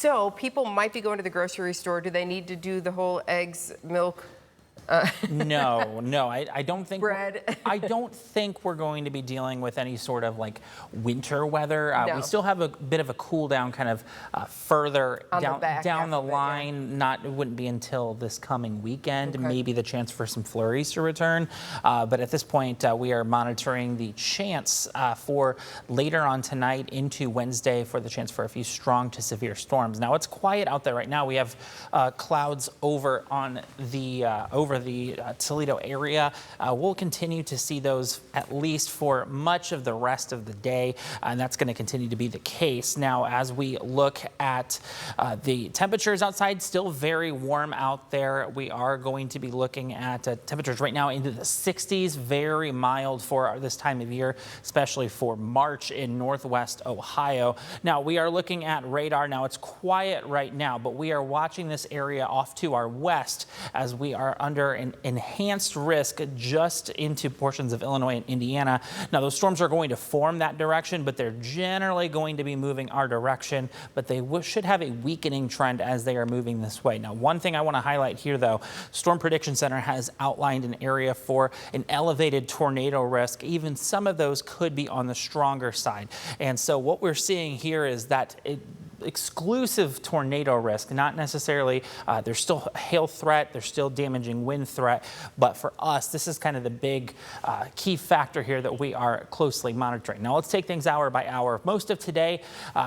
So people might be going to the grocery store. Do they need to do the whole eggs, milk? No, I don't think Bread. I don't think we're going to be dealing with any sort of like winter weather. No. We still have a bit of a cool down kind of further On down the of it, line. yeah. It wouldn't be until this coming weekend, Okay. maybe the chance for some flurries to return. But at this point, we are monitoring the chance for later on tonight into Wednesday for the chance for a few strong to severe storms. Now it's quiet out there right now. We have clouds over on the Toledo area. We'll continue to see those at least for much of the rest of the day, and that's going to continue to be the case. Now, as we look at the temperatures outside, still very warm out there. We are going to be looking at temperatures right now into the 60s, very mild for this time of year, especially for March in Northwest Ohio. Now, we are looking at radar. Now, it's quiet right now, but we are watching this area off to our west as we are under an enhanced risk just into portions of Illinois and Indiana. Now, those storms are going to form that direction, but they're generally going to be moving our direction, but they should have a weakening trend as they are moving this way. Now, one thing I want to highlight here, though, Storm Prediction Center has outlined an area for an elevated tornado risk. Even some of those could be on the stronger side. And so what we're seeing here is that exclusive tornado risk, not necessarily, there's still a hail threat, there's still damaging wind threat, but for us, this is kind of the big key factor here that we are closely monitoring. Now let's take things hour by hour. Most of today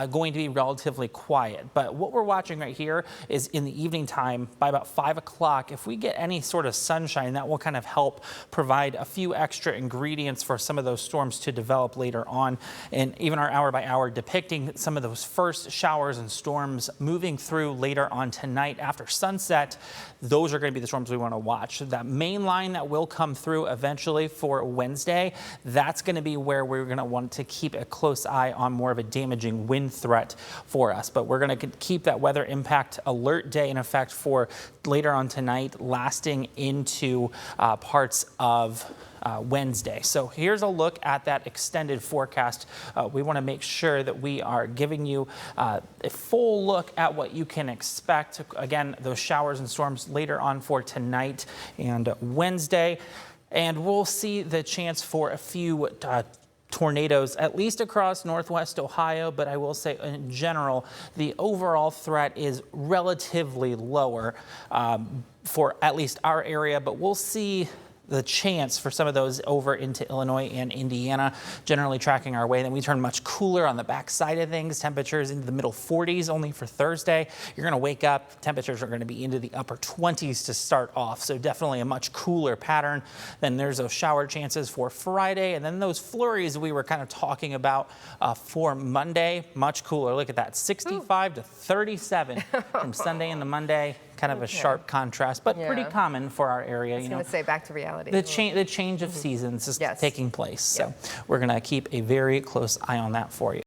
going to be relatively quiet, but what we're watching right here is in the evening time by about 5 o'clock, if we get any sort of sunshine, that will kind of help provide a few extra ingredients for some of those storms to develop later on. And even our hour by hour depicting some of those first showers and storms moving through later on tonight after sunset. Those are going to be the storms we want to watch. That main line that will come through eventually for Wednesday, that's going to be where we're going to want to keep a close eye on more of a damaging wind threat for us. But we're going to keep that weather impact alert day in effect for later on tonight, lasting into parts of Wednesday. So here's a look at that extended forecast. We want to make sure that we are giving you a full look at what you can expect. Again, those showers and storms later on for tonight and Wednesday. And we'll see the chance for a few tornadoes, at least across Northwest Ohio, but I will say in general, the overall threat is relatively lower for at least our area, but we'll see the chance for some of those over into Illinois and Indiana, generally tracking our way. Then we turn much cooler on the backside of things. Temperatures into the middle 40s only for Thursday. You're going to wake up, temperatures are going to be into the upper 20s to start off. So definitely a much cooler pattern. Then there's those shower chances for Friday. And then those flurries we were kind of talking about for Monday, much cooler. Look at that, 65 to 37 from Sunday into Monday. Kind of a sharp contrast, but pretty common for our area. I was going to say back to reality. The change of seasons is taking place. So we're going to keep a very close eye on that for you.